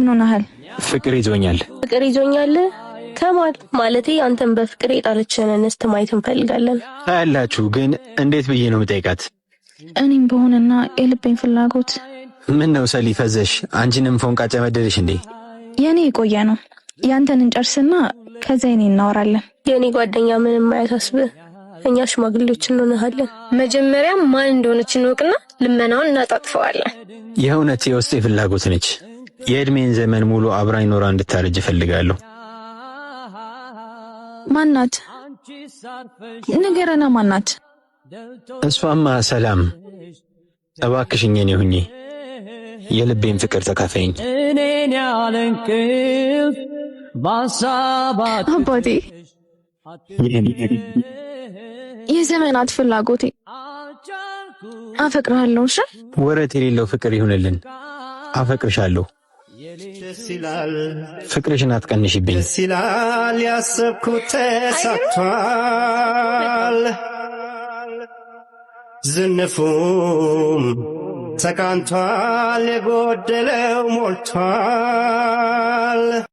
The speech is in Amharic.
ምን ሆነሃል? ፍቅር ይዞኛል። ፍቅር ይዞኛል ከማል ማለቴ አንተን በፍቅር የጣለችን እንስት ማየት እንፈልጋለን። ታያላችሁ ግን እንዴት ብዬ ነው የምጠይቃት? እኔም በሆነና የልቤን ፍላጎት። ምን ነው ሰሊ ፈዘሽ? አንቺንም ፎንቃ ጨመደልሽ እንዴ? የኔ የቆየ ነው። ያንተን እንጨርስና ከዛ እኔ እናወራለን። የኔ ጓደኛ ምንም አያሳስብህ። እኛ ሽማግሌዎች እንሆናለን። መጀመሪያ ማን እንደሆነች እንወቅና ልመናውን እናጣጥፈዋለን። የእውነት የውስጤ ፍላጎት ነች። የእድሜን ዘመን ሙሉ አብራኝ ኖራ እንድታረጅ እፈልጋለሁ። ማናት? ንገረና ማናት? እሷማ ሰላም። እባክሽኝ የኔ ሁኚ፣ የልቤን ፍቅር ተካፈይኝ። አባቴ የዘመናት ፍላጎቴ አፈቅርሃለሁ። እሺ ወረት የሌለው ፍቅር ይሁንልን። አፈቅርሻለሁ። ፍቅርሽን አትቀንሽብኝ። ደስ ይላል ያሰብኩት ተሳክቷል። ዝንፉም ተቃንቷል፣ የጎደለው ሞልቷል።